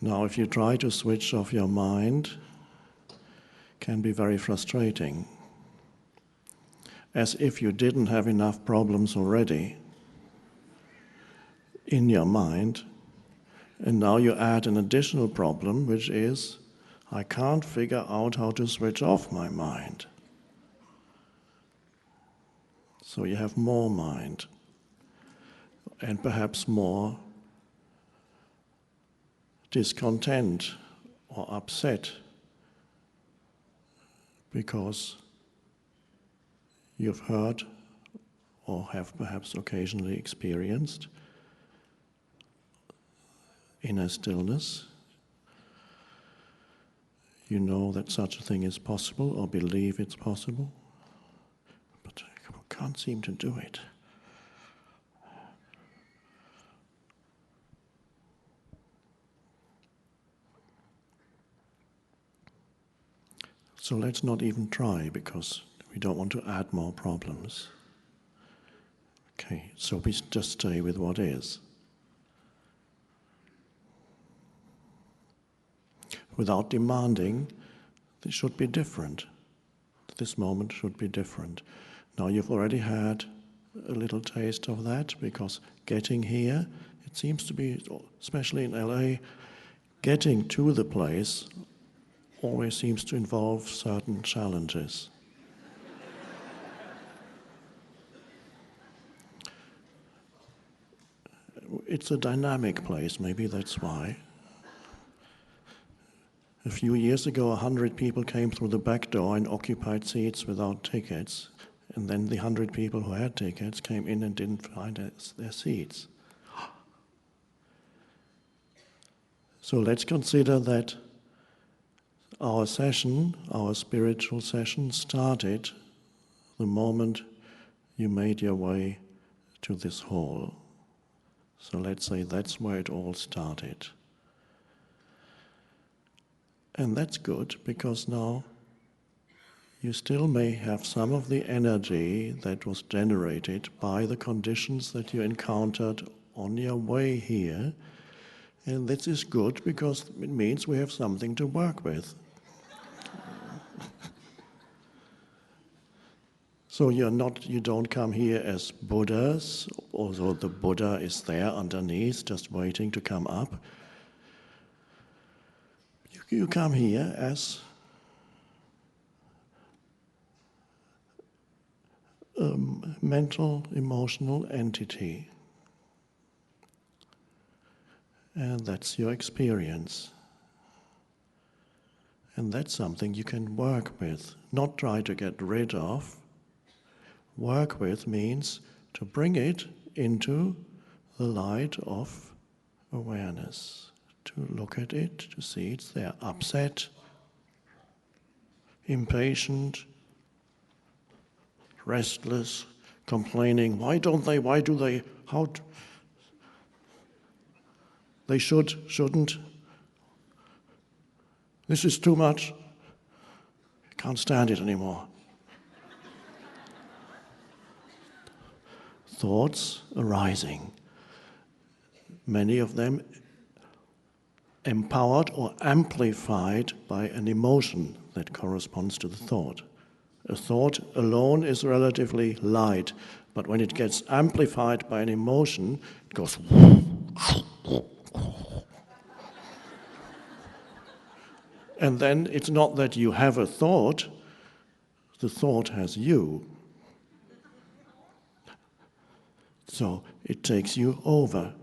Now, if you try to switch off your mind, it can be very frustrating. As if you didn't have enough problems already in your mind, and now you add an additional problem, which is, I can't figure out how to switch off my mind. So you have more mind, and perhaps more discontent or upset because you've heard or have perhaps occasionally experienced inner stillness. You know that such a thing is possible or believe it's possible, but you can't seem to do it. So let's not even try, because we don't want to add more problems. Okay, so we just stay with what is. Without demanding, this should be different. This moment should be different. Now you've already had a little taste of that, because getting here, it seems to be, especially in LA, getting to the place always seems to involve certain challenges. It's a dynamic place, maybe that's why. A few years ago, 100 people came through the back door and occupied seats without tickets, and then the 100 people who had tickets came in and didn't find their seats. So let's consider that our session, our spiritual session, started the moment you made your way to this hall. So let's say that's where it all started. And that's good, because now you still may have some of the energy that was generated by the conditions that you encountered on your way here. And this is good, because it means we have something to work with. So you don't come here as Buddhas, although the Buddha is there underneath, just waiting to come up. You come here as a mental, emotional entity. And that's your experience. And that's something you can work with, not try to get rid of. Work with means to bring it into the light of awareness, to look at it, to see it's there, upset, impatient, restless, complaining, why do they, they shouldn't, this is too much, I can't stand it anymore. Thoughts arising, many of them empowered or amplified by an emotion that corresponds to the thought. A thought alone is relatively light, but when it gets amplified by an emotion, it goes and then it's not that you have a thought, the thought has you. So it takes you over.